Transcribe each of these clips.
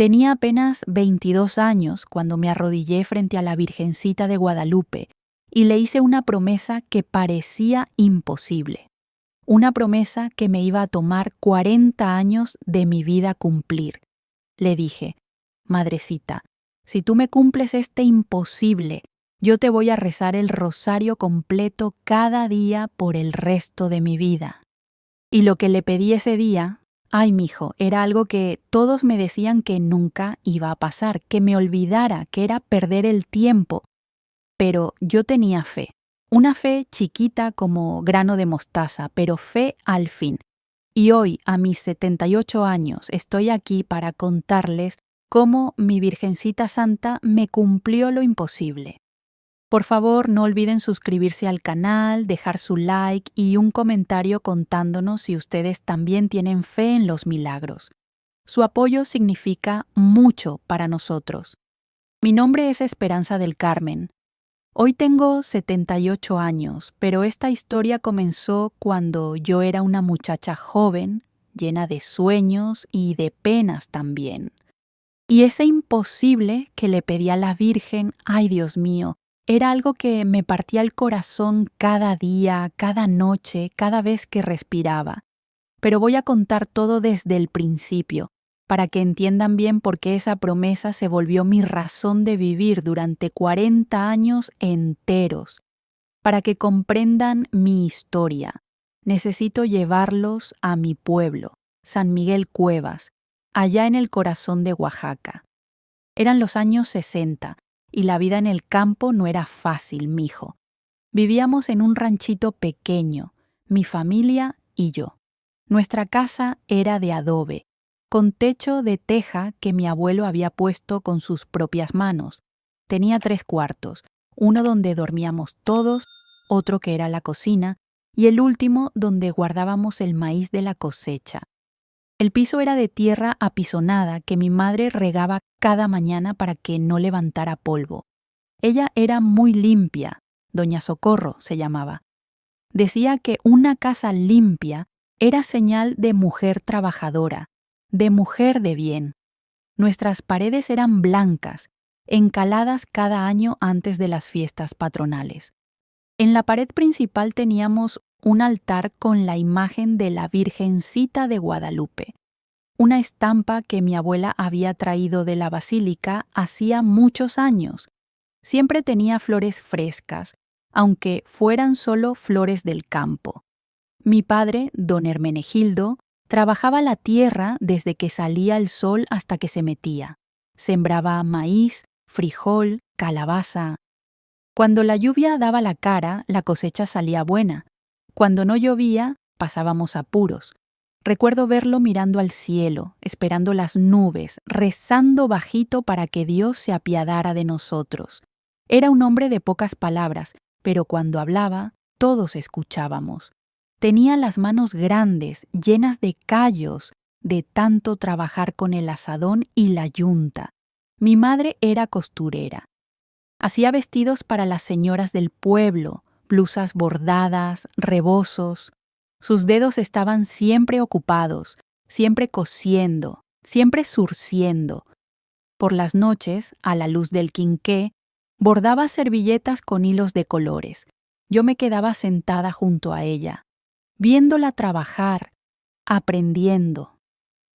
Tenía apenas 22 años cuando me arrodillé frente a la Virgencita de Guadalupe y le hice una promesa que parecía imposible. Una promesa que me iba a tomar 40 años de mi vida cumplir. Le dije: Madrecita, si tú me cumples este imposible, yo te voy a rezar el rosario completo cada día por el resto de mi vida. Y lo que le pedí ese día, ay, mijo, era algo que todos me decían que nunca iba a pasar, que me olvidara, que era perder el tiempo. Pero yo tenía fe. Una fe chiquita como grano de mostaza, pero fe al fin. Y hoy, a mis 78 años, estoy aquí para contarles cómo mi Virgencita Santa me cumplió lo imposible. Por favor, no olviden suscribirse al canal, dejar su like y un comentario contándonos si ustedes también tienen fe en los milagros. Su apoyo significa mucho para nosotros. Mi nombre es Esperanza del Carmen. Hoy tengo 78 años, pero esta historia comenzó cuando yo era una muchacha joven, llena de sueños y de penas también. Y ese imposible que le pedí a la Virgen, ay Dios mío, era algo que me partía el corazón cada día, cada noche, cada vez que respiraba. Pero voy a contar todo desde el principio, para que entiendan bien por qué esa promesa se volvió mi razón de vivir durante 40 años enteros. Para que comprendan mi historia, necesito llevarlos a mi pueblo, San Miguel Cuevas, allá en el corazón de Oaxaca. Eran los años 60 y la vida en el campo no era fácil, mijo. Vivíamos en un ranchito pequeño, mi familia y yo. Nuestra casa era de adobe, con techo de teja que mi abuelo había puesto con sus propias manos. Tenía 3 cuartos, uno donde dormíamos todos, otro que era la cocina, y el último donde guardábamos el maíz de la cosecha. El piso era de tierra apisonada que mi madre regaba cada mañana para que no levantara polvo. Ella era muy limpia, Doña Socorro se llamaba. Decía que una casa limpia era señal de mujer trabajadora, de mujer de bien. Nuestras paredes eran blancas, encaladas cada año antes de las fiestas patronales. En la pared principal teníamos un altar con la imagen de la Virgencita de Guadalupe, una estampa que mi abuela había traído de la basílica hacía muchos años. Siempre tenía flores frescas, aunque fueran solo flores del campo. Mi padre, don Hermenegildo, trabajaba la tierra desde que salía el sol hasta que se metía. Sembraba maíz, frijol, calabaza. Cuando la lluvia daba la cara, la cosecha salía buena. Cuando no llovía, pasábamos apuros. Recuerdo verlo mirando al cielo, esperando las nubes, rezando bajito para que Dios se apiadara de nosotros. Era un hombre de pocas palabras, pero cuando hablaba, todos escuchábamos. Tenía las manos grandes, llenas de callos, de tanto trabajar con el azadón y la yunta. Mi madre era costurera. Hacía vestidos para las señoras del pueblo, blusas bordadas, rebozos. Sus dedos estaban siempre ocupados, siempre cosiendo, siempre zurciendo. Por las noches, a la luz del quinqué, bordaba servilletas con hilos de colores. Yo me quedaba sentada junto a ella, viéndola trabajar, aprendiendo.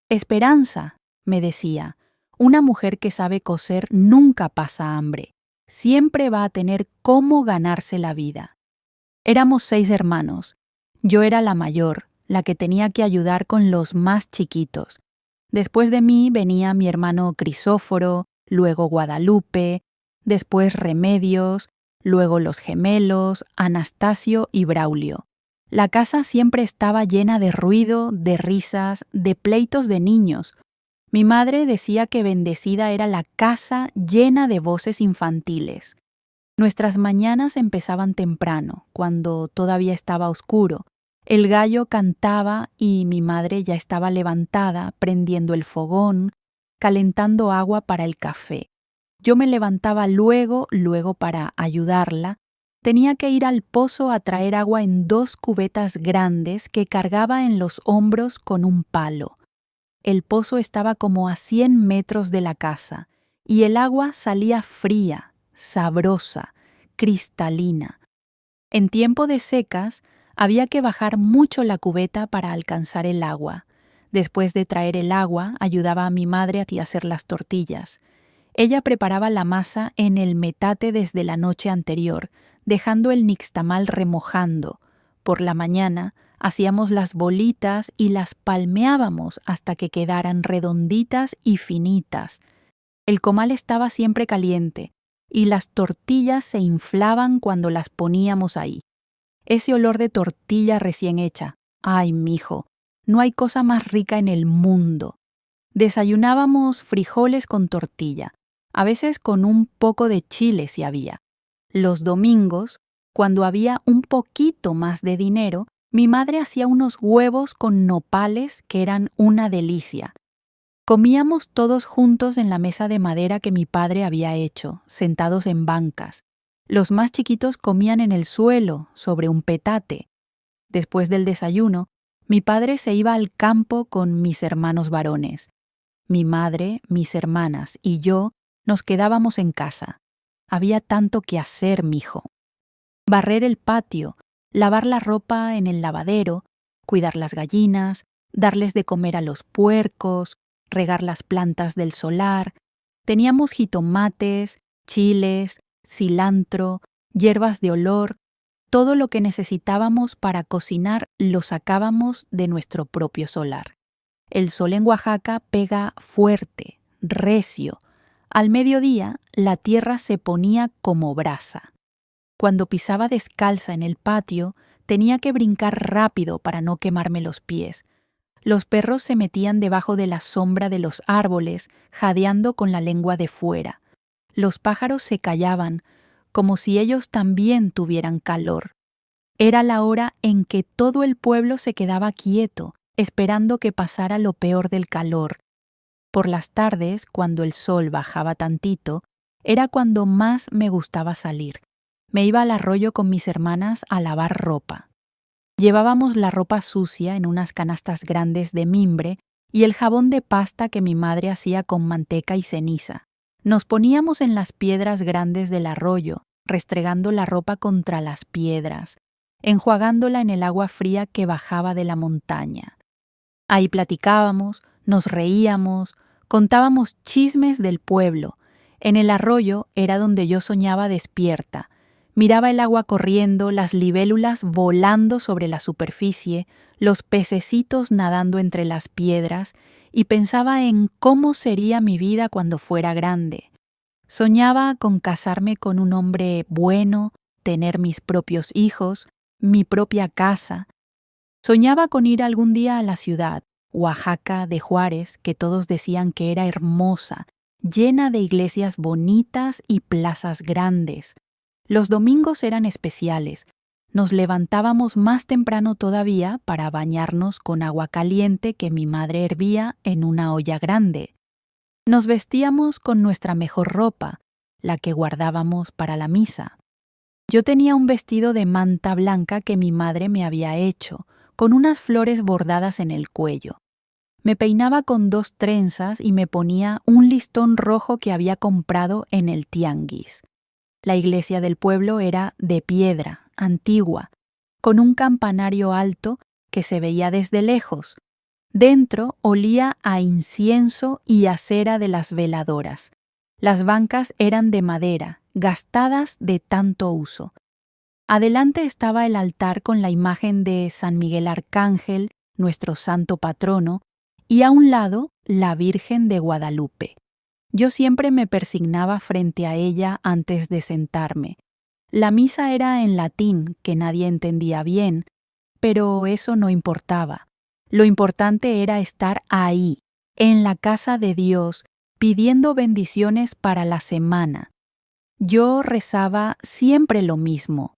Esperanza, me decía, una mujer que sabe coser nunca pasa hambre. Siempre va a tener cómo ganarse la vida. Éramos 6 hermanos. Yo era la mayor, la que tenía que ayudar con los más chiquitos. Después de mí venía mi hermano Crisóforo, luego Guadalupe, después Remedios, luego los gemelos, Anastasio y Braulio. La casa siempre estaba llena de ruido, de risas, de pleitos de niños. Mi madre decía que bendecida era la casa llena de voces infantiles. Nuestras mañanas empezaban temprano, cuando todavía estaba oscuro. El gallo cantaba y mi madre ya estaba levantada, prendiendo el fogón, calentando agua para el café. Yo me levantaba luego para ayudarla. Tenía que ir al pozo a traer agua en 2 cubetas grandes que cargaba en los hombros con un palo. el pozo estaba como a 100 metros de la casa y el agua salía fría, sabrosa, cristalina. En tiempo de secas, había que bajar mucho la cubeta para alcanzar el agua. Después de traer el agua, ayudaba a mi madre a hacer las tortillas. Ella preparaba la masa en el metate desde la noche anterior, dejando el nixtamal remojando. Por la mañana, hacíamos las bolitas y las palmeábamos hasta que quedaran redonditas y finitas. El comal estaba siempre caliente y las tortillas se inflaban cuando las poníamos ahí. Ese olor de tortilla recién hecha. ¡Ay, mijo! No hay cosa más rica en el mundo. Desayunábamos frijoles con tortilla, a veces con un poco de chile si había. Los domingos, cuando había un poquito más de dinero, mi madre hacía unos huevos con nopales que eran una delicia. Comíamos todos juntos en la mesa de madera que mi padre había hecho, sentados en bancas. Los más chiquitos comían en el suelo, sobre un petate. Después del desayuno, mi padre se iba al campo con mis hermanos varones. Mi madre, mis hermanas y yo nos quedábamos en casa. Había tanto que hacer, mijo. Barrer el patio, lavar la ropa en el lavadero, cuidar las gallinas, darles de comer a los puercos, regar las plantas del solar. Teníamos jitomates, chiles, cilantro, hierbas de olor. Todo lo que necesitábamos para cocinar lo sacábamos de nuestro propio solar. El sol en Oaxaca pega fuerte, recio. Al mediodía, la tierra se ponía como brasa. Cuando pisaba descalza en el patio, tenía que brincar rápido para no quemarme los pies. Los perros se metían debajo de la sombra de los árboles, jadeando con la lengua de fuera. Los pájaros se callaban, como si ellos también tuvieran calor. Era la hora en que todo el pueblo se quedaba quieto, esperando que pasara lo peor del calor. Por las tardes, cuando el sol bajaba tantito, era cuando más me gustaba salir. Me iba al arroyo con mis hermanas a lavar ropa. Llevábamos la ropa sucia en unas canastas grandes de mimbre y el jabón de pasta que mi madre hacía con manteca y ceniza. Nos poníamos en las piedras grandes del arroyo, restregando la ropa contra las piedras, enjuagándola en el agua fría que bajaba de la montaña. Ahí platicábamos, nos reíamos, contábamos chismes del pueblo. En el arroyo era donde yo soñaba despierta. Miraba el agua corriendo, las libélulas volando sobre la superficie, los pececitos nadando entre las piedras, y pensaba en cómo sería mi vida cuando fuera grande. Soñaba con casarme con un hombre bueno, tener mis propios hijos, mi propia casa. Soñaba con ir algún día a la ciudad, Oaxaca de Juárez, que todos decían que era hermosa, llena de iglesias bonitas y plazas grandes. Los domingos eran especiales. Nos levantábamos más temprano todavía para bañarnos con agua caliente que mi madre hervía en una olla grande. Nos vestíamos con nuestra mejor ropa, la que guardábamos para la misa. Yo tenía un vestido de manta blanca que mi madre me había hecho, con unas flores bordadas en el cuello. Me peinaba con 2 trenzas y me ponía un listón rojo que había comprado en el tianguis. La iglesia del pueblo era de piedra, antigua, con un campanario alto que se veía desde lejos. Dentro olía a incienso y a cera de las veladoras. Las bancas eran de madera, gastadas de tanto uso. Adelante estaba el altar con la imagen de San Miguel Arcángel, nuestro santo patrono, y a un lado la Virgen de Guadalupe. Yo siempre me persignaba frente a ella antes de sentarme. La misa era en latín, que nadie entendía bien, pero eso no importaba. Lo importante era estar ahí, en la casa de Dios, pidiendo bendiciones para la semana. Yo rezaba siempre lo mismo.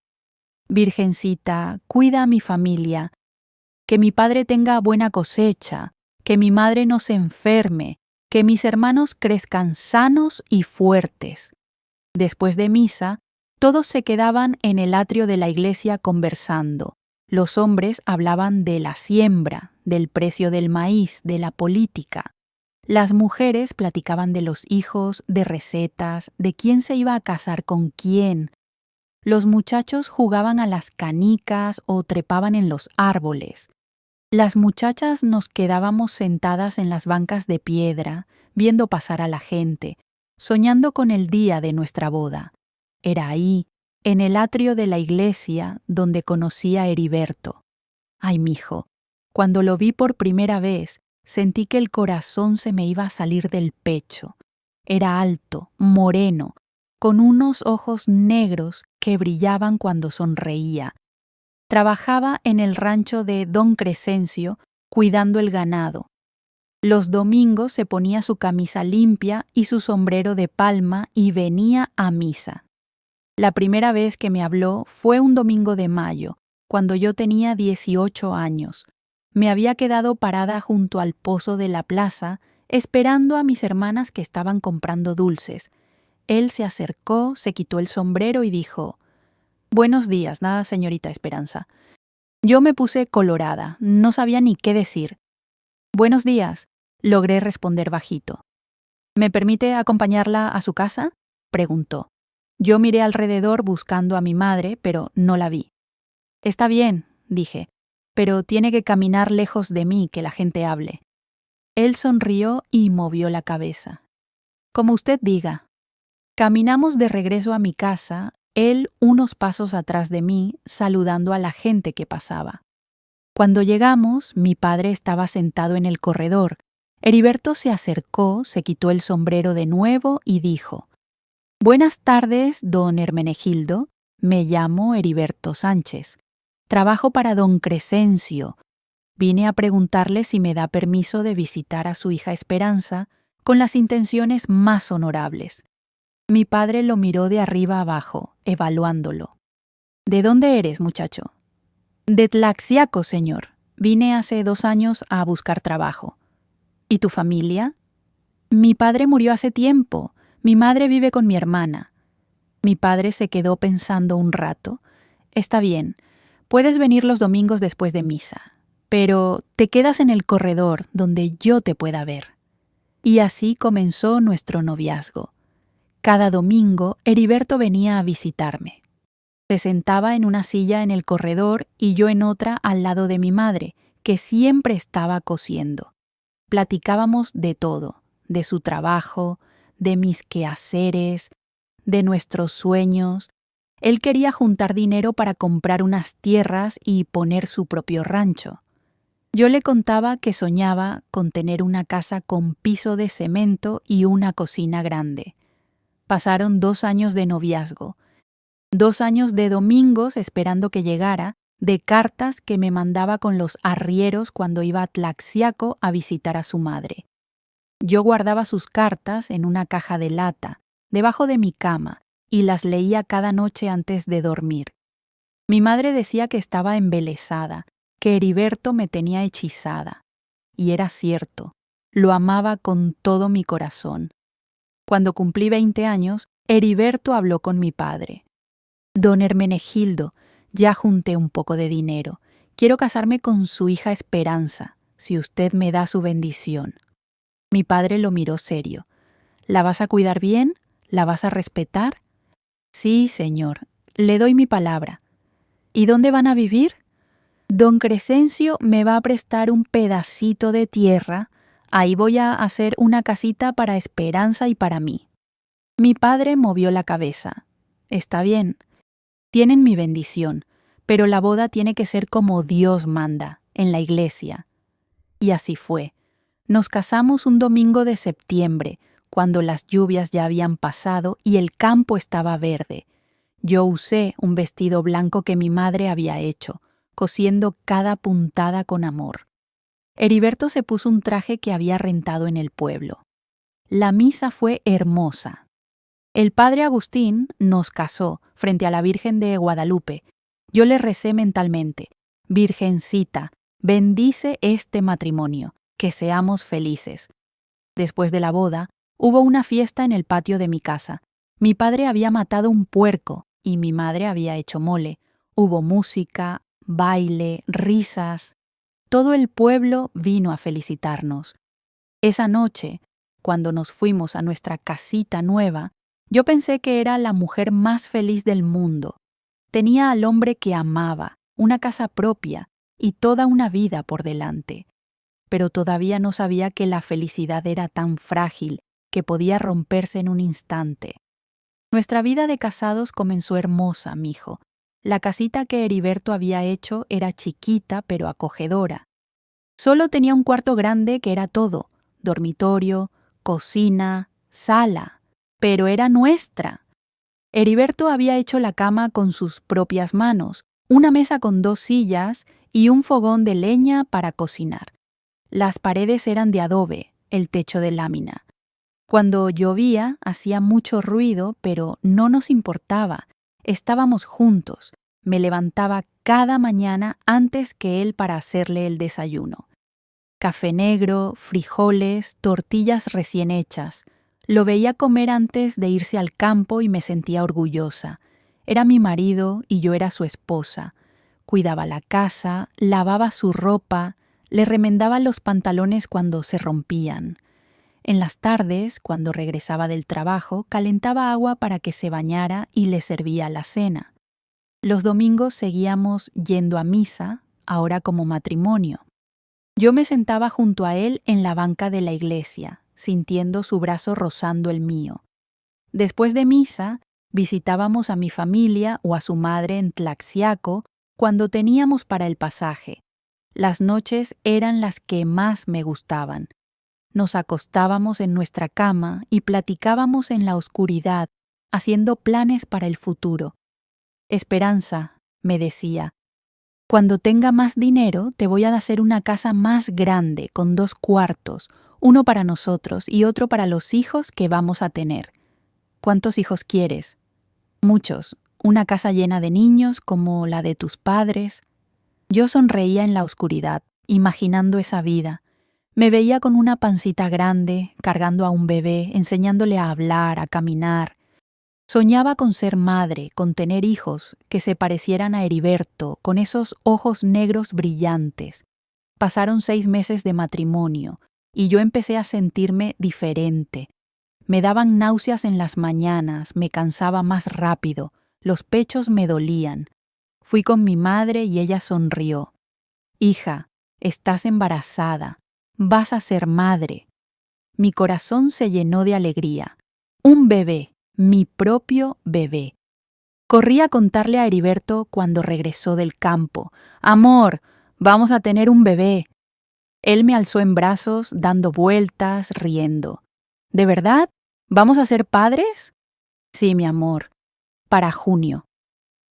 Virgencita, cuida a mi familia, que mi padre tenga buena cosecha, que mi madre no se enferme, que mis hermanos crezcan sanos y fuertes. Después de misa, todos se quedaban en el atrio de la iglesia conversando. Los hombres hablaban de la siembra, del precio del maíz, de la política. Las mujeres platicaban de los hijos, de recetas, de quién se iba a casar con quién. Los muchachos jugaban a las canicas o trepaban en los árboles. Las muchachas nos quedábamos sentadas en las bancas de piedra, viendo pasar a la gente, soñando con el día de nuestra boda. Era ahí, en el atrio de la iglesia, donde conocí a Heriberto. Ay, mijo, cuando lo vi por primera vez, sentí que el corazón se me iba a salir del pecho. Era alto, moreno, con unos ojos negros que brillaban cuando sonreía. Trabajaba en el rancho de don Crescencio, cuidando el ganado. Los domingos se ponía su camisa limpia y su sombrero de palma y venía a misa. La primera vez que me habló fue un domingo de mayo, cuando yo tenía 18 años. Me había quedado parada junto al pozo de la plaza, esperando a mis hermanas que estaban comprando dulces. Él se acercó, se quitó el sombrero y dijo: «Buenos días, nada, señorita Esperanza». Yo me puse colorada, no sabía ni qué decir. «Buenos días», logré responder bajito. «¿Me permite acompañarla a su casa?», preguntó. Yo miré alrededor buscando a mi madre, pero no la vi. «Está bien», dije, «pero tiene que caminar lejos de mí, que la gente hable». Él sonrió y movió la cabeza. «Como usted diga». Caminamos de regreso a mi casa, él unos pasos atrás de mí, saludando a la gente que pasaba. Cuando llegamos, mi padre estaba sentado en el corredor. Heriberto se acercó, se quitó el sombrero de nuevo y dijo: «Buenas tardes, don Hermenegildo. Me llamo Heriberto Sánchez. Trabajo para don Crescencio. Vine a preguntarle si me da permiso de visitar a su hija Esperanza con las intenciones más honorables». Mi padre lo miró de arriba abajo, evaluándolo. «¿De dónde eres, muchacho?» «De Tlaxiaco, señor. Vine hace 2 años a buscar trabajo». «¿Y tu familia?» «Mi padre murió hace tiempo. Mi madre vive con mi hermana». Mi padre se quedó pensando un rato. «Está bien, puedes venir los domingos después de misa, pero te quedas en el corredor donde yo te pueda ver». Y así comenzó nuestro noviazgo. Cada domingo, Heriberto venía a visitarme. Se sentaba en una silla en el corredor y yo en otra al lado de mi madre, que siempre estaba cosiendo. Platicábamos de todo, de su trabajo, de mis quehaceres, de nuestros sueños. Él quería juntar dinero para comprar unas tierras y poner su propio rancho. Yo le contaba que soñaba con tener una casa con piso de cemento y una cocina grande. Pasaron 2 años de noviazgo, 2 años de domingos esperando que llegara, de cartas que me mandaba con los arrieros cuando iba a Tlaxiaco a visitar a su madre. Yo guardaba sus cartas en una caja de lata, debajo de mi cama, y las leía cada noche antes de dormir. Mi madre decía que estaba embelesada, que Heriberto me tenía hechizada. Y era cierto, lo amaba con todo mi corazón. Cuando cumplí 20 años, Heriberto habló con mi padre. «Don Hermenegildo, ya junté un poco de dinero. Quiero casarme con su hija Esperanza, si usted me da su bendición». Mi padre lo miró serio. «¿La vas a cuidar bien? ¿La vas a respetar?» «Sí, señor, le doy mi palabra». «¿Y dónde van a vivir?» «Don Crescencio me va a prestar un pedacito de tierra. Ahí voy a hacer una casita para Esperanza y para mí». Mi padre movió la cabeza. «Está bien. Tienen mi bendición, pero la boda tiene que ser como Dios manda, en la iglesia». Y así fue. Nos casamos un domingo de septiembre, cuando las lluvias ya habían pasado y el campo estaba verde. Yo usé un vestido blanco que mi madre había hecho, cosiendo cada puntada con amor. Heriberto se puso un traje que había rentado en el pueblo. La misa fue hermosa. El padre Agustín nos casó frente a la Virgen de Guadalupe. Yo le recé mentalmente: «Virgencita, bendice este matrimonio, que seamos felices». Después de la boda, hubo una fiesta en el patio de mi casa. Mi padre había matado un puerco y mi madre había hecho mole. Hubo música, baile, risas. Todo el pueblo vino a felicitarnos. Esa noche, cuando nos fuimos a nuestra casita nueva, yo pensé que era la mujer más feliz del mundo. Tenía al hombre que amaba, una casa propia y toda una vida por delante. Pero todavía no sabía que la felicidad era tan frágil que podía romperse en un instante. Nuestra vida de casados comenzó hermosa, mijo. La casita que Heriberto había hecho era chiquita pero acogedora. Solo tenía un cuarto grande que era todo: dormitorio, cocina, sala. Pero era nuestra. Heriberto había hecho la cama con sus propias manos, una mesa con 2 sillas y un fogón de leña para cocinar. Las paredes eran de adobe, el techo de lámina. Cuando llovía hacía mucho ruido, pero no nos importaba. Estábamos juntos. Me levantaba cada mañana antes que él para hacerle el desayuno. Café negro, frijoles, tortillas recién hechas. Lo veía comer antes de irse al campo y me sentía orgullosa. Era mi marido y yo era su esposa. Cuidaba la casa, lavaba su ropa, le remendaba los pantalones cuando se rompían. En las tardes, cuando regresaba del trabajo, calentaba agua para que se bañara y le servía la cena. Los domingos seguíamos yendo a misa, ahora como matrimonio. Yo me sentaba junto a él en la banca de la iglesia, sintiendo su brazo rozando el mío. Después de misa, visitábamos a mi familia o a su madre en Tlaxiaco cuando teníamos para el pasaje. Las noches eran las que más me gustaban. Nos acostábamos en nuestra cama y platicábamos en la oscuridad, haciendo planes para el futuro. Esperanza, me decía, cuando tenga más dinero te voy a hacer una casa más grande con 2 cuartos, uno para nosotros y otro para los hijos que vamos a tener. ¿Cuántos hijos quieres? Muchos. Una casa llena de niños como la de tus padres. Yo sonreía en la oscuridad, imaginando esa vida. Me veía con una pancita grande, cargando a un bebé, enseñándole a hablar, a caminar. Soñaba con ser madre, con tener hijos que se parecieran a Heriberto, con esos ojos negros brillantes. Pasaron 6 meses de matrimonio y yo empecé a sentirme diferente. Me daban náuseas en las mañanas, me cansaba más rápido, los pechos me dolían. Fui con mi madre y ella sonrió. Hija, estás embarazada, vas a ser madre. Mi corazón se llenó de alegría. Un bebé. Mi propio bebé. Corrí a contarle a Heriberto cuando regresó del campo. Amor, vamos a tener un bebé. Él me alzó en brazos, dando vueltas, riendo. ¿De verdad? ¿Vamos a ser padres? Sí, mi amor. Para junio.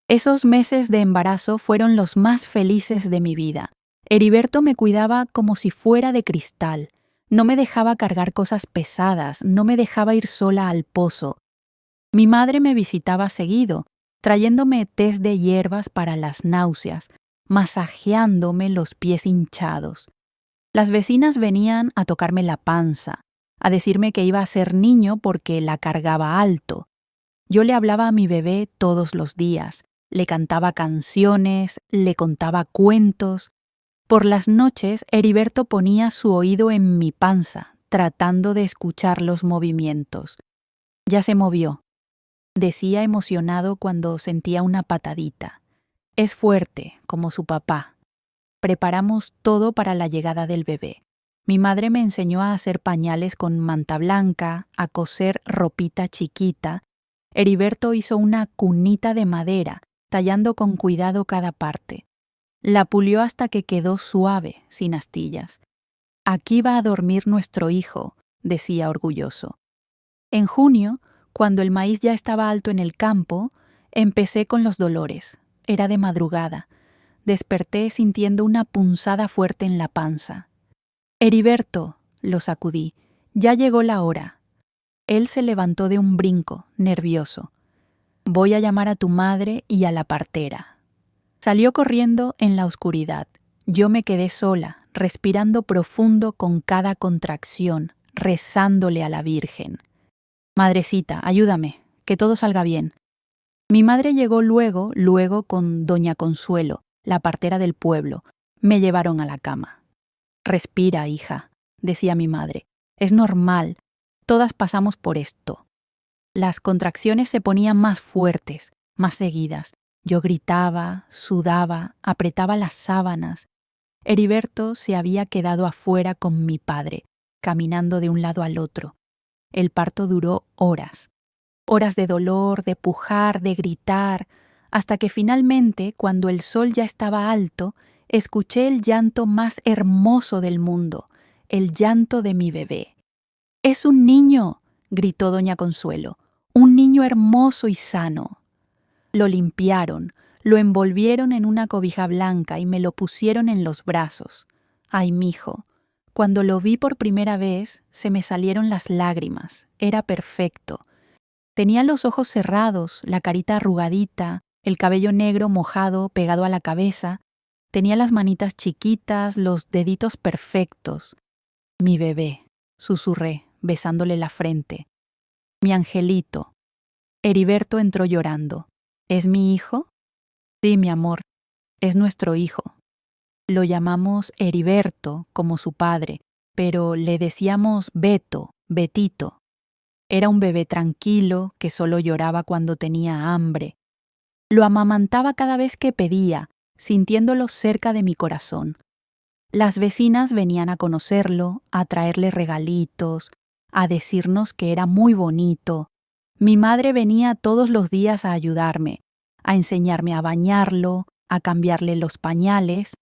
Esos meses de embarazo fueron los más felices de mi vida. Heriberto me cuidaba como si fuera de cristal. No me dejaba cargar cosas pesadas, no me dejaba ir sola al pozo. Mi madre me visitaba seguido, trayéndome tés de hierbas para las náuseas, masajeándome los pies hinchados. Las vecinas venían a tocarme la panza, a decirme que iba a ser niño porque la cargaba alto. Yo le hablaba a mi bebé todos los días, le cantaba canciones, le contaba cuentos. Por las noches, Heriberto ponía su oído en mi panza, tratando de escuchar los movimientos. Ya se movió. Decía emocionado cuando sentía una patadita. Es fuerte, como su papá. Preparamos todo para la llegada del bebé. Mi madre me enseñó a hacer pañales con manta blanca, a coser ropita chiquita. Heriberto hizo una cunita de madera, tallando con cuidado cada parte. La pulió hasta que quedó suave, sin astillas. Aquí va a dormir nuestro hijo, decía orgulloso. En junio, cuando el maíz ya estaba alto en el campo, empecé con los dolores. Era de madrugada. Desperté sintiendo una punzada fuerte en la panza. Heriberto, lo sacudí, ya llegó la hora. Él se levantó de un brinco, nervioso. Voy a llamar a tu madre y a la partera. Salió corriendo en la oscuridad. Yo me quedé sola, respirando profundo con cada contracción, rezándole a la Virgen. Madrecita, ayúdame, que todo salga bien. Mi madre llegó luego con doña Consuelo, la partera del pueblo. Me llevaron a la cama. Respira, hija, decía mi madre. Es normal. Todas pasamos por esto. Las contracciones se ponían más fuertes, más seguidas. Yo gritaba, sudaba, apretaba las sábanas. Heriberto se había quedado afuera con mi padre, caminando de un lado al otro. El parto duró horas. Horas de dolor, de pujar, de gritar, hasta que finalmente, cuando el sol ya estaba alto, escuché el llanto más hermoso del mundo, el llanto de mi bebé. «¡Es un niño!», gritó doña Consuelo. «¡Un niño hermoso y sano!». Lo limpiaron, lo envolvieron en una cobija blanca y me lo pusieron en los brazos. Ay, mijo, cuando lo vi por primera vez, se me salieron las lágrimas. Era perfecto. Tenía los ojos cerrados, la carita arrugadita, el cabello negro mojado pegado a la cabeza. Tenía las manitas chiquitas, los deditos perfectos. «Mi bebé», susurré, besándole la frente. «Mi angelito». Heriberto entró llorando. «¿Es mi hijo?». «Sí, mi amor, es nuestro hijo». Lo llamamos Heriberto, como su padre, pero le decíamos Beto, Betito. Era un bebé tranquilo que solo lloraba cuando tenía hambre. Lo amamantaba cada vez que pedía, sintiéndolo cerca de mi corazón. Las vecinas venían a conocerlo, a traerle regalitos, a decirnos que era muy bonito. Mi madre venía todos los días a ayudarme, a enseñarme a bañarlo, a cambiarle los pañales.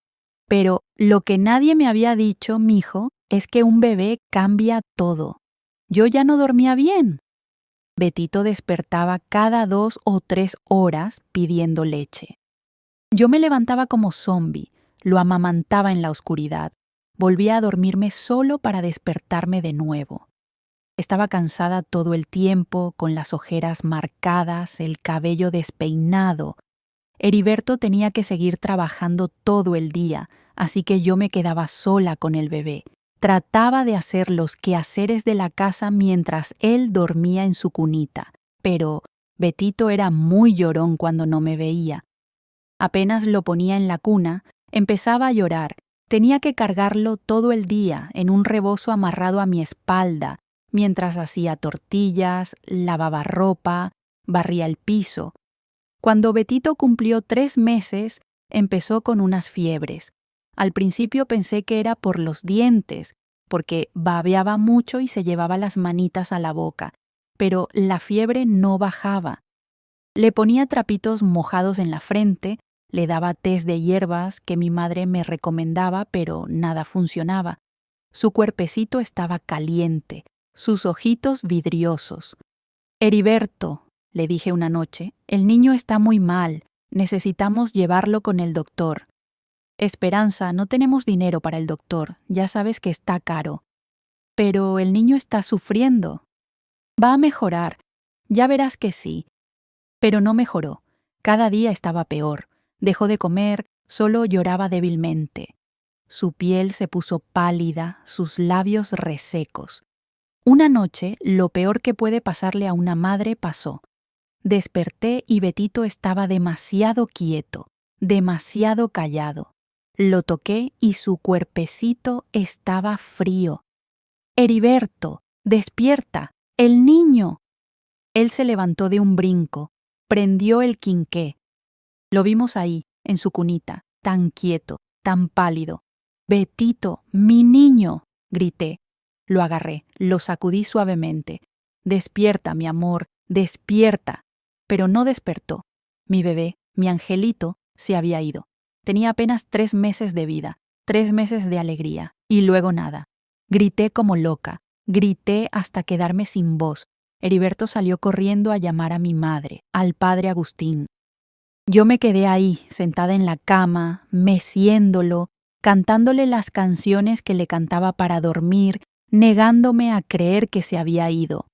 Pero lo que nadie me había dicho, mijo, es que un bebé cambia todo. Yo ya no dormía bien. Betito despertaba cada 2 o 3 horas pidiendo leche. Yo me levantaba como zombi, lo amamantaba en la oscuridad. Volvía a dormirme solo para despertarme de nuevo. Estaba cansada todo el tiempo, con las ojeras marcadas, el cabello despeinado. Heriberto tenía que seguir trabajando todo el día, así que yo me quedaba sola con el bebé. Trataba de hacer los quehaceres de la casa mientras él dormía en su cunita, pero Betito era muy llorón cuando no me veía. Apenas lo ponía en la cuna, empezaba a llorar. Tenía que cargarlo todo el día en un rebozo amarrado a mi espalda, mientras hacía tortillas, lavaba ropa, barría el piso. Cuando Betito cumplió 3 meses, empezó con unas fiebres. Al principio pensé que era por los dientes, porque babeaba mucho y se llevaba las manitas a la boca, pero la fiebre no bajaba. Le ponía trapitos mojados en la frente, le daba tés de hierbas que mi madre me recomendaba, pero nada funcionaba. Su cuerpecito estaba caliente, sus ojitos vidriosos. «Heriberto», le dije una noche, «el niño está muy mal, necesitamos llevarlo con el doctor». «Esperanza, no tenemos dinero para el doctor, ya sabes que está caro». «Pero el niño está sufriendo». «Va a mejorar, ya verás que sí». Pero no mejoró, cada día estaba peor. Dejó de comer, solo lloraba débilmente. Su piel se puso pálida, sus labios resecos. Una noche, lo peor que puede pasarle a una madre pasó. Desperté y Betito estaba demasiado quieto, demasiado callado. Lo toqué y su cuerpecito estaba frío. «Heriberto, despierta, el niño». Él se levantó de un brinco, prendió el quinqué. Lo vimos ahí, en su cunita, tan quieto, tan pálido. «Betito, mi niño», grité. Lo agarré, lo sacudí suavemente. «Despierta, mi amor, despierta». Pero no despertó. Mi bebé, mi angelito, se había ido. Tenía apenas 3 meses de vida, 3 meses de alegría, y luego nada. Grité como loca, grité hasta quedarme sin voz. Heriberto salió corriendo a llamar a mi madre, al padre Agustín. Yo me quedé ahí, sentada en la cama, meciéndolo, cantándole las canciones que le cantaba para dormir, negándome a creer que se había ido.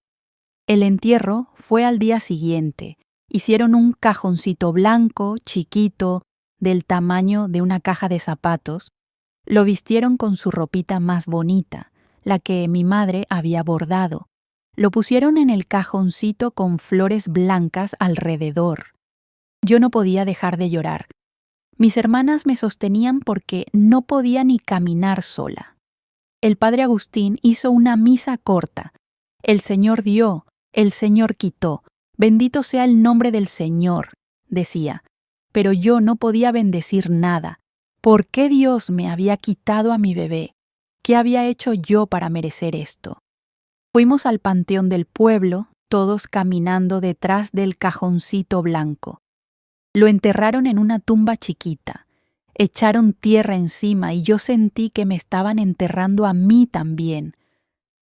El entierro fue al día siguiente. Hicieron un cajoncito blanco, chiquito, del tamaño de una caja de zapatos. Lo vistieron con su ropita más bonita, la que mi madre había bordado. Lo pusieron en el cajoncito con flores blancas alrededor. Yo no podía dejar de llorar. Mis hermanas me sostenían porque no podía ni caminar sola. El padre Agustín hizo una misa corta. El Señor dio, el Señor quitó. Bendito sea el nombre del Señor, decía. Pero yo no podía bendecir nada. ¿Por qué Dios me había quitado a mi bebé? ¿Qué había hecho yo para merecer esto? Fuimos al panteón del pueblo, todos caminando detrás del cajoncito blanco. Lo enterraron en una tumba chiquita. Echaron tierra encima y yo sentí que me estaban enterrando a mí también.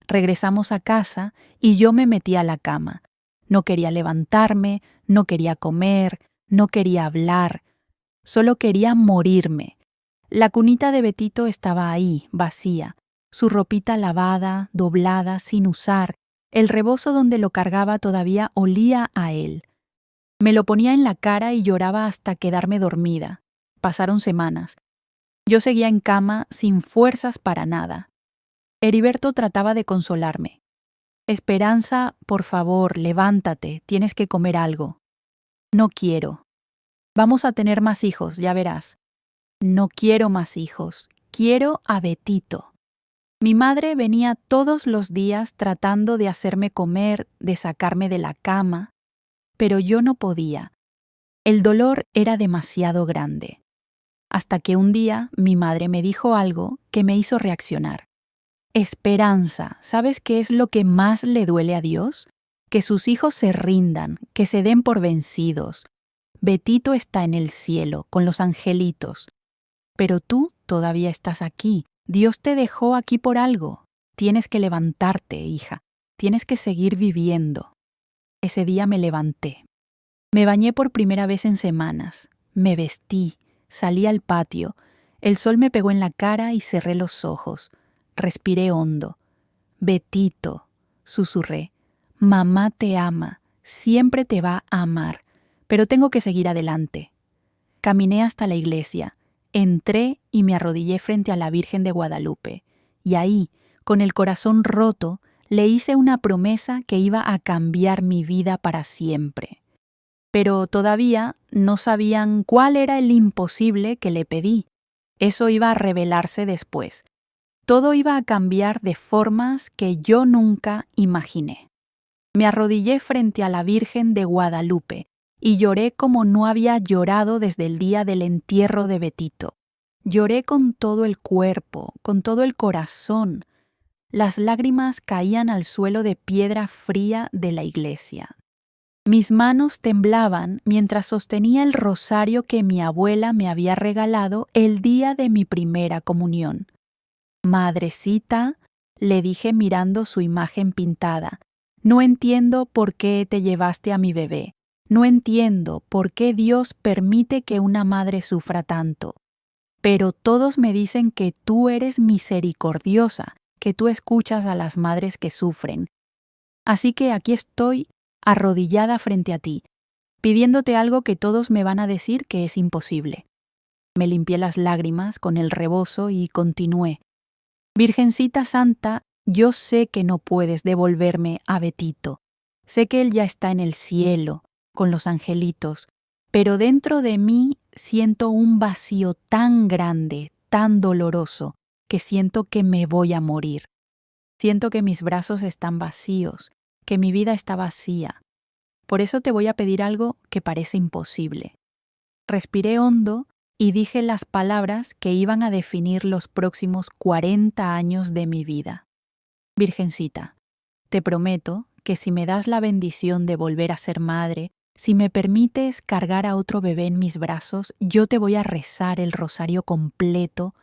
Regresamos a casa y yo me metí a la cama. No quería levantarme, no quería comer, no quería hablar. Solo quería morirme. La cunita de Betito estaba ahí, vacía. Su ropita lavada, doblada, sin usar. El rebozo donde lo cargaba todavía olía a él. Me lo ponía en la cara y lloraba hasta quedarme dormida. Pasaron semanas. Yo seguía en cama sin fuerzas para nada. Heriberto trataba de consolarme. Esperanza, por favor, levántate, tienes que comer algo. No quiero. Vamos a tener más hijos, ya verás. No quiero más hijos, quiero a Betito. Mi madre venía todos los días tratando de hacerme comer, de sacarme de la cama, pero yo no podía. El dolor era demasiado grande. Hasta que un día mi madre me dijo algo que me hizo reaccionar. Esperanza, ¿sabes qué es lo que más le duele a Dios? Que sus hijos se rindan, que se den por vencidos. Betito está en el cielo, con los angelitos. Pero tú todavía estás aquí. Dios te dejó aquí por algo. Tienes que levantarte, hija. Tienes que seguir viviendo. Ese día me levanté. Me bañé por primera vez en semanas. Me vestí, salí al patio. El sol me pegó en la cara y cerré los ojos. Respiré hondo. Betito, susurré. Mamá te ama. Siempre te va a amar. Pero tengo que seguir adelante. Caminé hasta la iglesia. Entré y me arrodillé frente a la Virgen de Guadalupe. Y ahí, con el corazón roto, le hice una promesa que iba a cambiar mi vida para siempre. Pero todavía no sabían cuál era el imposible que le pedí. Eso iba a revelarse después. Todo iba a cambiar de formas que yo nunca imaginé. Me arrodillé frente a la Virgen de Guadalupe y lloré como no había llorado desde el día del entierro de Betito. Lloré con todo el cuerpo, con todo el corazón. Las lágrimas caían al suelo de piedra fría de la iglesia. Mis manos temblaban mientras sostenía el rosario que mi abuela me había regalado el día de mi primera comunión. Madrecita, le dije mirando su imagen pintada, no entiendo por qué te llevaste a mi bebé. No entiendo por qué Dios permite que una madre sufra tanto. Pero todos me dicen que tú eres misericordiosa, que tú escuchas a las madres que sufren. Así que aquí estoy, arrodillada frente a ti, pidiéndote algo que todos me van a decir que es imposible. Me limpié las lágrimas con el rebozo y continué. Virgencita Santa, yo sé que no puedes devolverme a Betito. Sé que él ya está en el cielo, con los angelitos, pero dentro de mí siento un vacío tan grande, tan doloroso, que siento que me voy a morir. Siento que mis brazos están vacíos, que mi vida está vacía. Por eso te voy a pedir algo que parece imposible. Respiré hondo y dije las palabras que iban a definir los próximos 40 años de mi vida. Virgencita, te prometo que si me das la bendición de volver a ser madre, si me permites cargar a otro bebé en mis brazos, yo te voy a rezar el rosario completo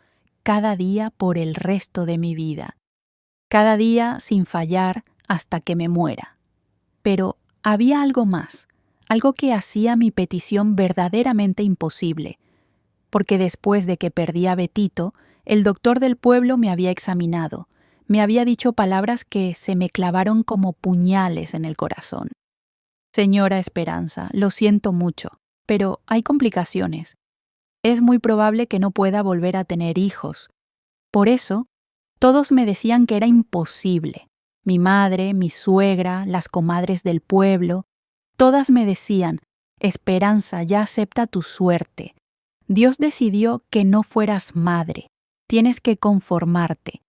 cada día por el resto de mi vida. Cada día sin fallar hasta que me muera. Pero había algo más, algo que hacía mi petición verdaderamente imposible, porque después de que perdí a Betito, el doctor del pueblo me había examinado, me había dicho palabras que se me clavaron como puñales en el corazón. Señora Esperanza, lo siento mucho, pero hay complicaciones. Es muy probable que no pueda volver a tener hijos. Por eso, todos me decían que era imposible. Mi madre, mi suegra, las comadres del pueblo, todas me decían, Esperanza, ya acepta tu suerte. Dios decidió que no fueras madre. Tienes que conformarte.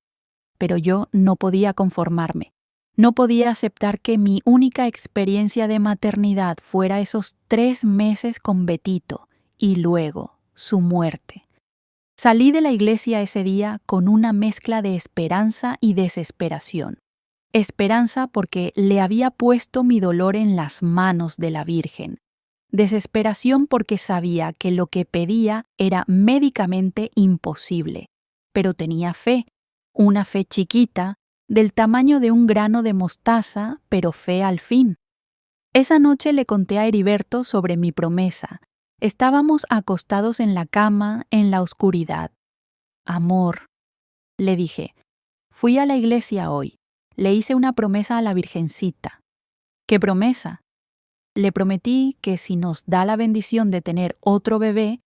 Pero yo no podía conformarme. No podía aceptar que mi única experiencia de maternidad fuera esos 3 meses con Betito y luego su muerte. Salí de la iglesia ese día con una mezcla de esperanza y desesperación. Esperanza porque le había puesto mi dolor en las manos de la Virgen. Desesperación porque sabía que lo que pedía era médicamente imposible, pero tenía fe, una fe chiquita, del tamaño de un grano de mostaza, pero fe al fin. Esa noche le conté a Heriberto sobre mi promesa. Estábamos acostados en la cama, en la oscuridad. Amor, le dije, fui a la iglesia hoy. Le hice una promesa a la Virgencita. ¿Qué promesa? Le prometí que si nos da la bendición de tener otro bebé,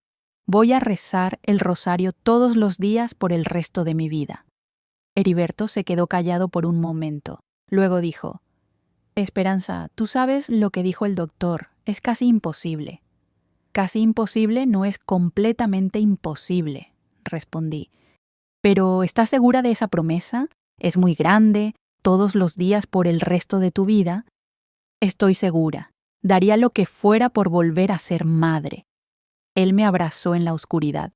voy a rezar el rosario todos los días por el resto de mi vida. Heriberto se quedó callado por un momento. Luego dijo, Esperanza, tú sabes lo que dijo el doctor. Es casi imposible. Casi imposible no es completamente imposible, respondí. Pero ¿estás segura de esa promesa? ¿Es muy grande? ¿Todos los días por el resto de tu vida? Estoy segura. Daría lo que fuera por volver a ser madre. Él me abrazó en la oscuridad.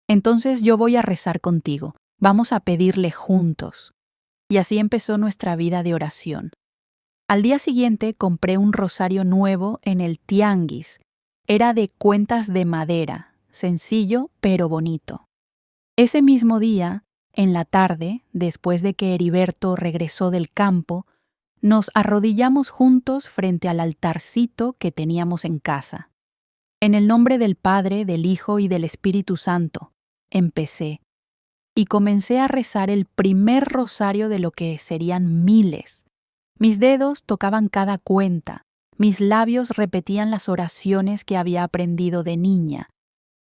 Entonces yo voy a rezar contigo. Vamos a pedirle juntos. Y así empezó nuestra vida de oración. Al día siguiente compré un rosario nuevo en el tianguis. Era de cuentas de madera, sencillo pero bonito. Ese mismo día, en la tarde, después de que Heriberto regresó del campo, nos arrodillamos juntos frente al altarcito que teníamos en casa. En el nombre del Padre, del Hijo y del Espíritu Santo, empecé. Y comencé a rezar el primer rosario de lo que serían miles. Mis dedos tocaban cada cuenta, mis labios repetían las oraciones que había aprendido de niña.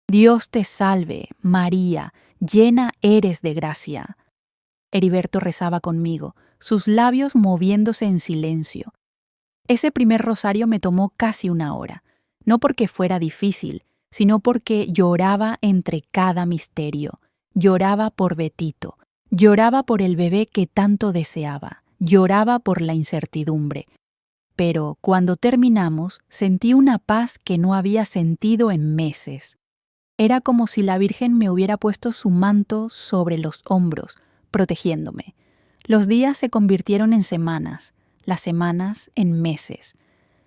Dios te salve, María, llena eres de gracia. Heriberto rezaba conmigo, sus labios moviéndose en silencio. Ese primer rosario me tomó casi 1 hora, no porque fuera difícil, sino porque lloraba entre cada misterio. Lloraba por Betito, lloraba por el bebé que tanto deseaba, lloraba por la incertidumbre. Pero cuando terminamos, sentí una paz que no había sentido en meses. Era como si la Virgen me hubiera puesto su manto sobre los hombros, protegiéndome. Los días se convirtieron en semanas, las semanas en meses.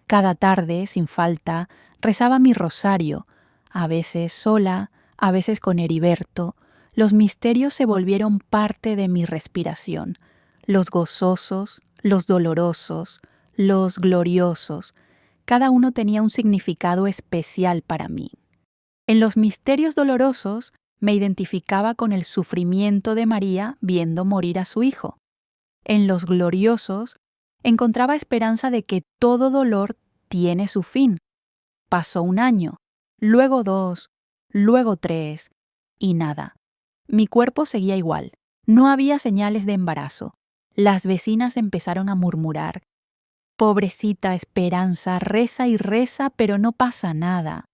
Cada tarde, sin falta, rezaba mi rosario, a veces sola, a veces con Heriberto. Los misterios se volvieron parte de mi respiración, los gozosos, los dolorosos, los gloriosos. Cada uno tenía un significado especial para mí. En los misterios dolorosos me identificaba con el sufrimiento de María viendo morir a su hijo. En los gloriosos encontraba esperanza de que todo dolor tiene su fin. Pasó 1 año, luego 2, luego 3, y nada. Mi cuerpo seguía igual. No había señales de embarazo. Las vecinas empezaron a murmurar. Pobrecita Esperanza, reza y reza, pero no pasa nada.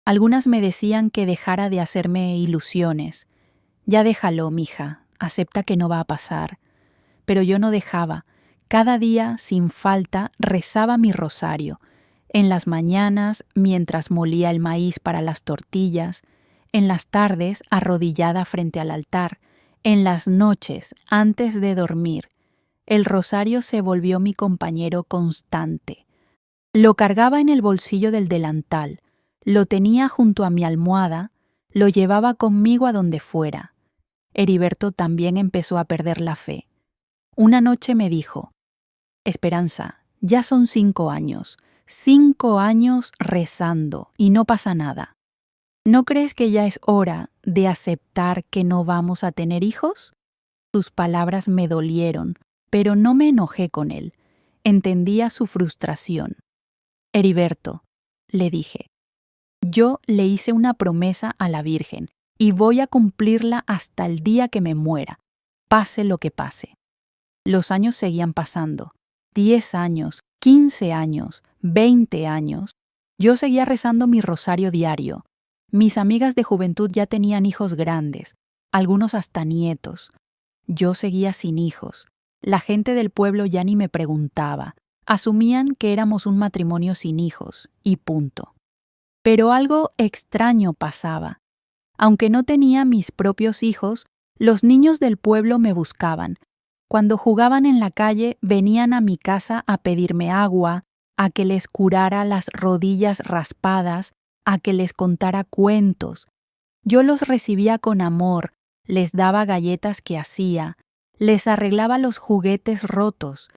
Algunas me decían que dejara de hacerme ilusiones. Ya déjalo, mija, acepta que no va a pasar. Pero yo no dejaba. Cada día, sin falta, rezaba mi rosario. En las mañanas, mientras molía el maíz para las tortillas. En las tardes, arrodillada frente al altar. En las noches, antes de dormir. El rosario se volvió mi compañero constante. Lo cargaba en el bolsillo del delantal. Lo tenía junto a mi almohada, lo llevaba conmigo a donde fuera. Heriberto también empezó a perder la fe. Una noche me dijo, Esperanza, ya son 5 años, 5 años rezando y no pasa nada. ¿No crees que ya es hora de aceptar que no vamos a tener hijos? Sus palabras me dolieron, pero no me enojé con él. Entendía su frustración. Heriberto, le dije, yo le hice una promesa a la Virgen y voy a cumplirla hasta el día que me muera, pase lo que pase. Los años seguían pasando, 10 años, 15 años, 20 años. Yo seguía rezando mi rosario diario. Mis amigas de juventud ya tenían hijos grandes, algunos hasta nietos. Yo seguía sin hijos. La gente del pueblo ya ni me preguntaba. Asumían que éramos un matrimonio sin hijos, y punto. Pero algo extraño pasaba. Aunque no tenía mis propios hijos, los niños del pueblo me buscaban. Cuando jugaban en la calle, venían a mi casa a pedirme agua, a que les curara las rodillas raspadas, a que les contara cuentos. Yo los recibía con amor, les daba galletas que hacía, les arreglaba los juguetes rotos.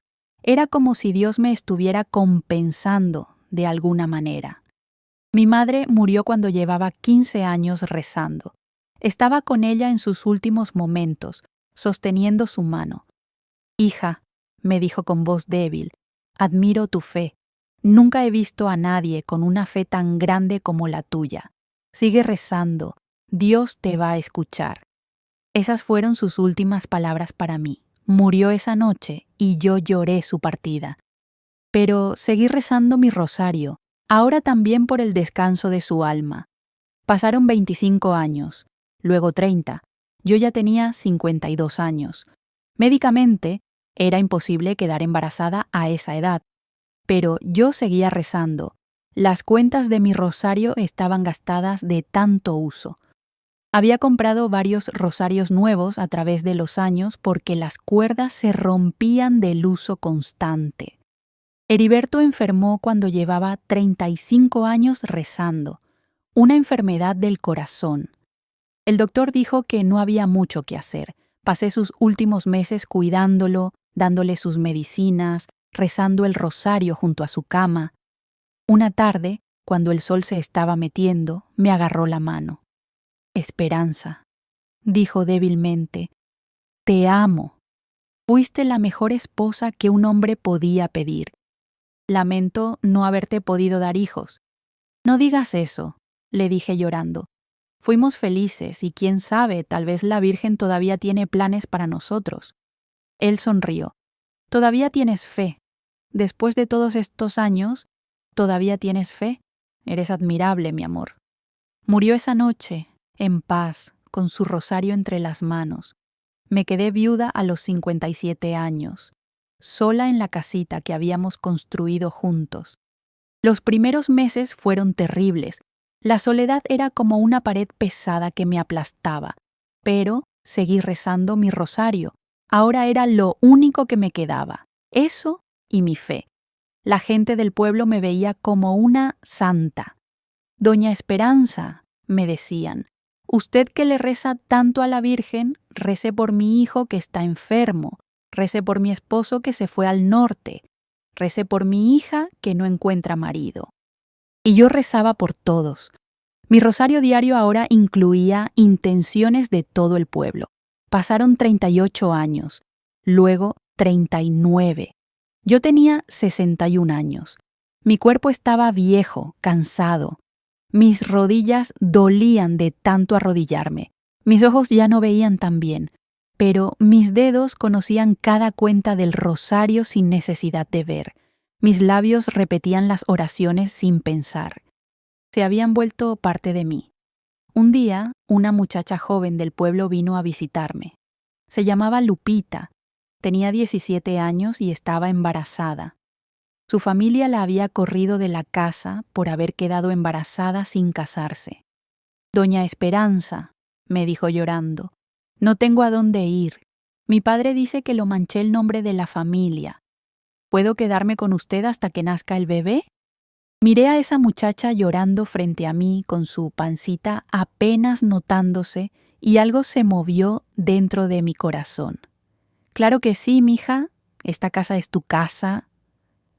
Era como si Dios me estuviera compensando de alguna manera. Mi madre murió cuando llevaba 15 años rezando. Estaba con ella en sus últimos momentos, sosteniendo su mano. «Hija», me dijo con voz débil, «admiro tu fe. Nunca he visto a nadie con una fe tan grande como la tuya. Sigue rezando, Dios te va a escuchar». Esas fueron sus últimas palabras para mí. Murió esa noche y yo lloré su partida. Pero seguí rezando mi rosario, ahora también por el descanso de su alma. Pasaron 25 años, luego 30. Yo ya tenía 52 años. Médicamente, era imposible quedar embarazada a esa edad. Pero yo seguía rezando. Las cuentas de mi rosario estaban gastadas de tanto uso. Había comprado varios rosarios nuevos a través de los años porque las cuerdas se rompían del uso constante. Heriberto enfermó cuando llevaba 35 años rezando, una enfermedad del corazón. El doctor dijo que no había mucho que hacer. Pasé sus últimos meses cuidándolo, dándole sus medicinas, rezando el rosario junto a su cama. Una tarde, cuando el sol se estaba metiendo, me agarró la mano. «Esperanza», dijo débilmente, «te amo. Fuiste la mejor esposa que un hombre podía pedir. Lamento no haberte podido dar hijos». «No digas eso», le dije llorando. «Fuimos felices y quién sabe, tal vez la Virgen todavía tiene planes para nosotros». Él sonrió. «Todavía tienes fe. Después de todos estos años, ¿todavía tienes fe? Eres admirable, mi amor». Murió esa noche, en paz, con su rosario entre las manos. Me quedé viuda a los 57 años, sola en la casita que habíamos construido juntos. Los primeros meses fueron terribles. La soledad era como una pared pesada que me aplastaba, pero seguí rezando mi rosario. Ahora era lo único que me quedaba, eso y mi fe. La gente del pueblo me veía como una santa. «Doña Esperanza», me decían, «usted que le reza tanto a la Virgen, rece por mi hijo que está enfermo, rece por mi esposo que se fue al norte, rece por mi hija que no encuentra marido». Y yo rezaba por todos. Mi rosario diario ahora incluía intenciones de todo el pueblo. Pasaron 38 años, luego 39. Yo tenía 61 años. Mi cuerpo estaba viejo, cansado. Mis rodillas dolían de tanto arrodillarme. Mis ojos ya no veían tan bien, pero mis dedos conocían cada cuenta del rosario sin necesidad de ver. Mis labios repetían las oraciones sin pensar. Se habían vuelto parte de mí. Un día, una muchacha joven del pueblo vino a visitarme. Se llamaba Lupita. Tenía 17 años y estaba embarazada. Su familia la había corrido de la casa por haber quedado embarazada sin casarse. «Doña Esperanza», me dijo llorando, «no tengo a dónde ir. Mi padre dice que lo manché el nombre de la familia. ¿Puedo quedarme con usted hasta que nazca el bebé?» Miré a esa muchacha llorando frente a mí con su pancita apenas notándose y algo se movió dentro de mi corazón. «Claro que sí, mija. Esta casa es tu casa».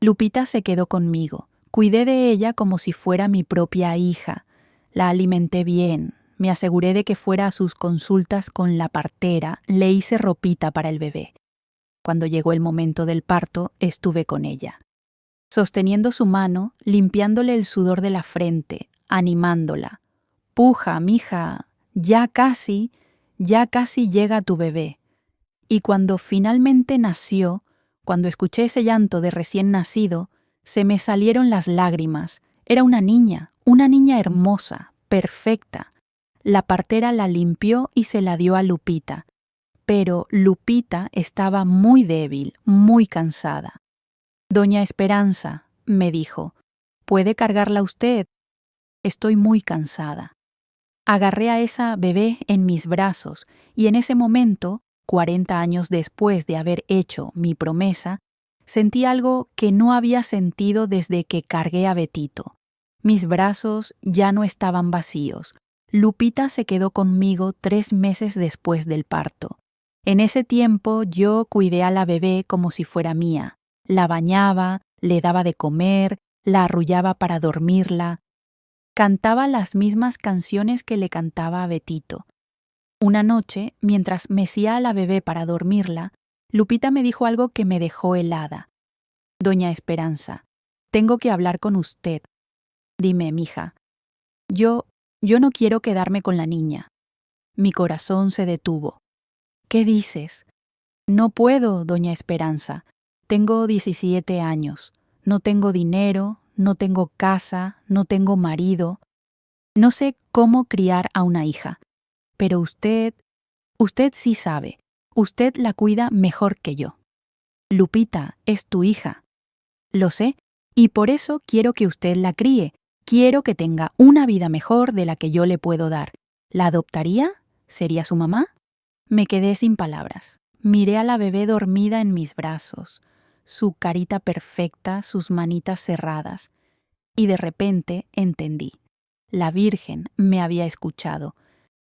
Lupita se quedó conmigo. Cuidé de ella como si fuera mi propia hija. La alimenté bien. Me aseguré de que fuera a sus consultas con la partera. Le hice ropita para el bebé. Cuando llegó el momento del parto, estuve con ella. Sosteniendo su mano, limpiándole el sudor de la frente, animándola. «Puja, mija, ya casi llega tu bebé». Y cuando finalmente nació, cuando escuché ese llanto de recién nacido, se me salieron las lágrimas. Era una niña hermosa, perfecta. La partera la limpió y se la dio a Lupita. Pero Lupita estaba muy débil, muy cansada. Doña Esperanza, me dijo, ¿puede cargarla usted? Estoy muy cansada. Agarré a esa bebé en mis brazos y en ese momento, 40 años después de haber hecho mi promesa, sentí algo que no había sentido desde que cargué a Betito. Mis brazos ya no estaban vacíos. Lupita se quedó conmigo 3 meses después del parto. En ese tiempo yo cuidé a la bebé como si fuera mía. La bañaba, le daba de comer, la arrullaba para dormirla. Cantaba las mismas canciones que le cantaba a Betito. Una noche, mientras mecía a la bebé para dormirla, Lupita me dijo algo que me dejó helada. Doña Esperanza, tengo que hablar con usted. Dime, mija. Yo no quiero quedarme con la niña. Mi corazón se detuvo. ¿Qué dices? No puedo, doña Esperanza. Tengo 17 años. No tengo dinero, no tengo casa, no tengo marido. No sé cómo criar a una hija. Pero usted sí sabe. Usted la cuida mejor que yo. Lupita es tu hija. Lo sé, y por eso quiero que usted la críe. Quiero que tenga una vida mejor de la que yo le puedo dar. ¿La adoptaría? ¿Sería su mamá? Me quedé sin palabras. Miré a la bebé dormida en mis brazos, su carita perfecta, sus manitas cerradas, y de repente entendí. La Virgen me había escuchado,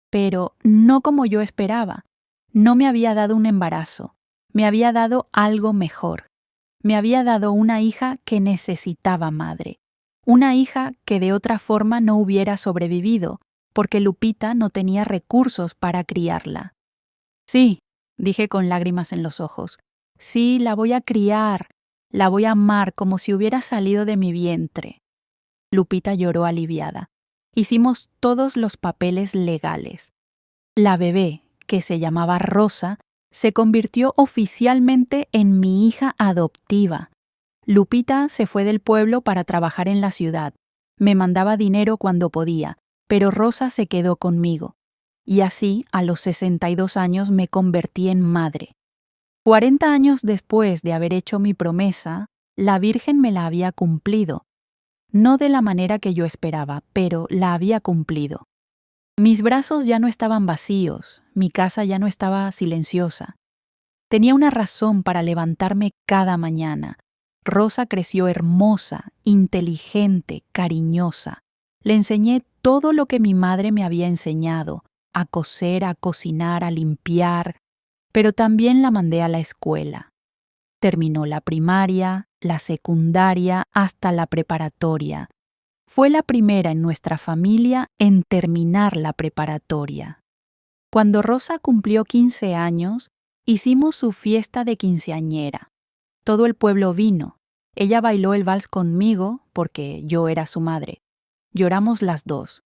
pero no como yo esperaba. No me había dado un embarazo, me había dado algo mejor. Me había dado una hija que necesitaba madre, una hija que de otra forma no hubiera sobrevivido, porque Lupita no tenía recursos para criarla. Sí, dije con lágrimas en los ojos, sí, la voy a criar, la voy a amar como si hubiera salido de mi vientre. Lupita lloró aliviada. Hicimos todos los papeles legales. La bebé, que se llamaba Rosa, se convirtió oficialmente en mi hija adoptiva. Lupita se fue del pueblo para trabajar en la ciudad. Me mandaba dinero cuando podía, pero Rosa se quedó conmigo. Y así, a los 62 años, me convertí en madre. 40 años después de haber hecho mi promesa, la Virgen me la había cumplido. No de la manera que yo esperaba, pero la había cumplido. Mis brazos ya no estaban vacíos, mi casa ya no estaba silenciosa. Tenía una razón para levantarme cada mañana. Rosa creció hermosa, inteligente, cariñosa. Le enseñé todo lo que mi madre me había enseñado, a coser, a cocinar, a limpiar, pero también la mandé a la escuela. Terminó la primaria, la secundaria, hasta la preparatoria. Fue la primera en nuestra familia en terminar la preparatoria. Cuando Rosa cumplió 15 años, hicimos su fiesta de quinceañera. Todo el pueblo vino. Ella bailó el vals conmigo porque yo era su madre. Lloramos las dos.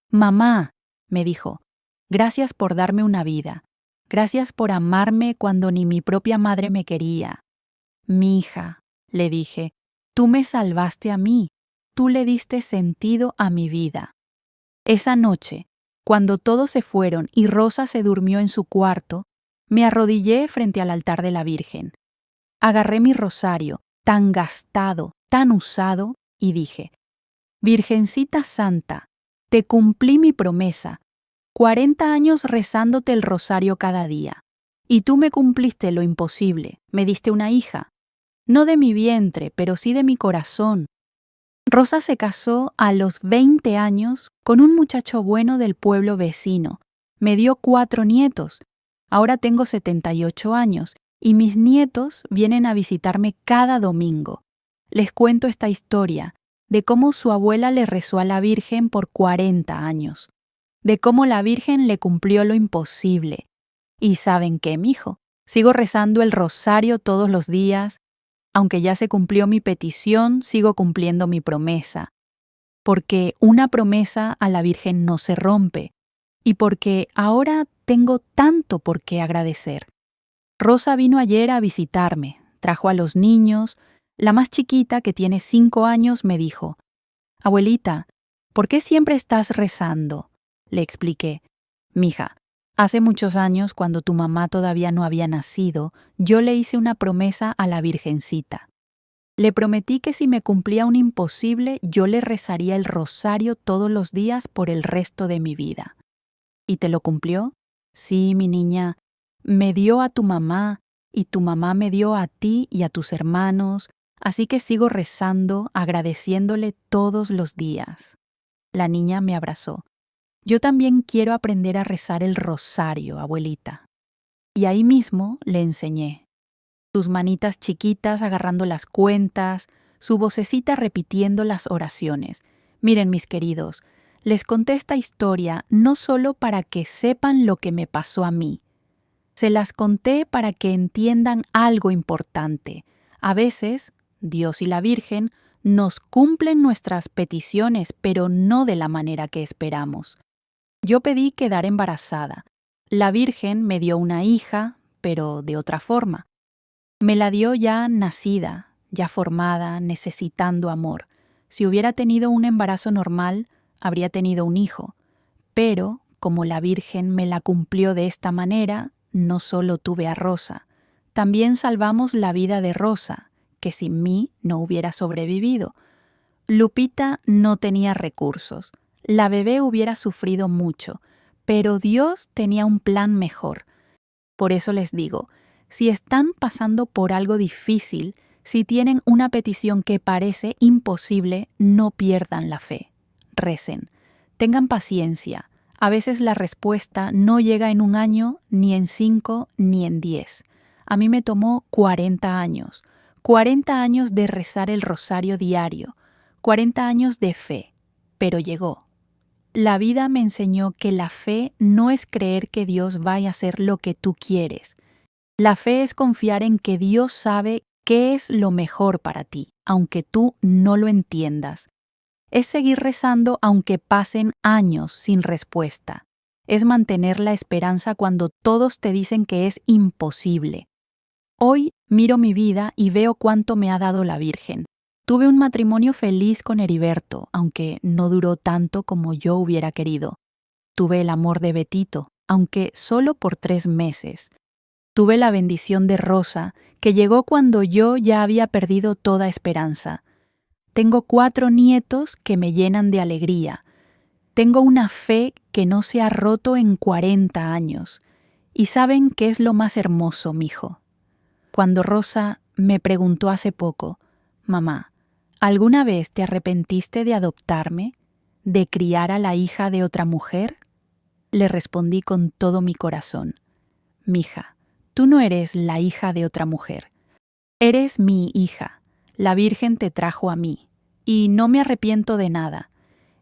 Mamá, me dijo, gracias por darme una vida. Gracias por amarme cuando ni mi propia madre me quería. Mi hija, le dije, tú me salvaste a mí. Tú le diste sentido a mi vida. Esa noche, cuando todos se fueron y Rosa se durmió en su cuarto, me arrodillé frente al altar de la Virgen. Agarré mi rosario, tan gastado, tan usado, y dije, Virgencita Santa, te cumplí mi promesa, 40 años rezándote el rosario cada día, y tú me cumpliste lo imposible, me diste una hija, no de mi vientre, pero sí de mi corazón. Rosa se casó a los 20 años con un muchacho bueno del pueblo vecino. Me dio 4 nietos. Ahora tengo 78 años y mis nietos vienen a visitarme cada domingo. Les cuento esta historia de cómo su abuela le rezó a la Virgen por 40 años, de cómo la Virgen le cumplió lo imposible. ¿Y saben qué, mijo? Sigo rezando el rosario todos los días. Aunque ya se cumplió mi petición, sigo cumpliendo mi promesa. Porque una promesa a la Virgen no se rompe. Y porque ahora tengo tanto por qué agradecer. Rosa vino ayer a visitarme, trajo a los niños. La más chiquita, que tiene 5 años, me dijo, Abuelita, ¿Por qué siempre estás rezando? Le expliqué. Mija, hace muchos años, cuando tu mamá todavía no había nacido, yo le hice una promesa a la Virgencita. Le prometí que si me cumplía un imposible, yo le rezaría el rosario todos los días por el resto de mi vida. ¿Y te lo cumplió? Sí, mi niña. Me dio a tu mamá, y tu mamá me dio a ti y a tus hermanos, así que sigo rezando, agradeciéndole todos los días. La niña me abrazó. Yo también quiero aprender a rezar el rosario, abuelita. Y ahí mismo le enseñé. Sus manitas chiquitas agarrando las cuentas, su vocecita repitiendo las oraciones. Miren, mis queridos, les conté esta historia no solo para que sepan lo que me pasó a mí. Se las conté para que entiendan algo importante. A veces, Dios y la Virgen nos cumplen nuestras peticiones, pero no de la manera que esperamos. Yo pedí quedar embarazada. La Virgen me dio una hija, pero de otra forma. Me la dio ya nacida, ya formada, necesitando amor. Si hubiera tenido un embarazo normal, habría tenido un hijo. Pero, como la Virgen me la cumplió de esta manera, no solo tuve a Rosa, también salvamos la vida de Rosa, que sin mí no hubiera sobrevivido. Lupita no tenía recursos. La bebé hubiera sufrido mucho, pero Dios tenía un plan mejor. Por eso les digo, si están pasando por algo difícil, si tienen una petición que parece imposible, no pierdan la fe. Recen. Tengan paciencia. A veces la respuesta no llega en 1 año, ni en 5, ni en 10. A mí me tomó 40 años. 40 años de rezar el rosario diario. 40 años de fe. Pero llegó. La vida me enseñó que la fe no es creer que Dios vaya a hacer lo que tú quieres. La fe es confiar en que Dios sabe qué es lo mejor para ti, aunque tú no lo entiendas. Es seguir rezando aunque pasen años sin respuesta. Es mantener la esperanza cuando todos te dicen que es imposible. Hoy miro mi vida y veo cuánto me ha dado la Virgen. Tuve un matrimonio feliz con Heriberto, aunque no duró tanto como yo hubiera querido. Tuve el amor de Betito, aunque solo por 3 meses. Tuve la bendición de Rosa, que llegó cuando yo ya había perdido toda esperanza. Tengo 4 nietos que me llenan de alegría. Tengo una fe que no se ha roto en 40 años. ¿Y saben qué es lo más hermoso, mijo? Cuando Rosa me preguntó hace poco, mamá, ¿alguna vez te arrepentiste de adoptarme, de criar a la hija de otra mujer? Le respondí con todo mi corazón, mija, tú no eres la hija de otra mujer. Eres mi hija. La Virgen te trajo a mí. Y no me arrepiento de nada.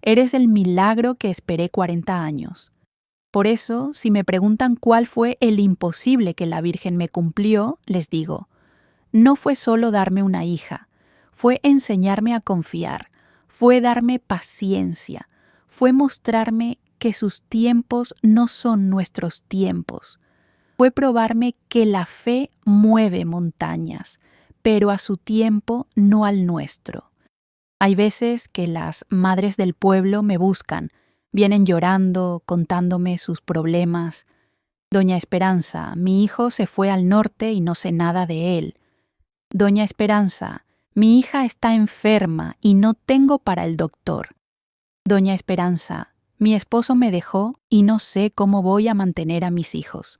Eres el milagro que esperé 40 años. Por eso, si me preguntan cuál fue el imposible que la Virgen me cumplió, les digo, no fue solo darme una hija, fue enseñarme a confiar, fue darme paciencia, fue mostrarme que sus tiempos no son nuestros tiempos. Fue probarme que la fe mueve montañas, pero a su tiempo, no al nuestro. Hay veces que las madres del pueblo me buscan, vienen llorando, contándome sus problemas. Doña Esperanza, mi hijo se fue al norte y no sé nada de él. Doña Esperanza, mi hija está enferma y no tengo para el doctor. Doña Esperanza, mi esposo me dejó y no sé cómo voy a mantener a mis hijos.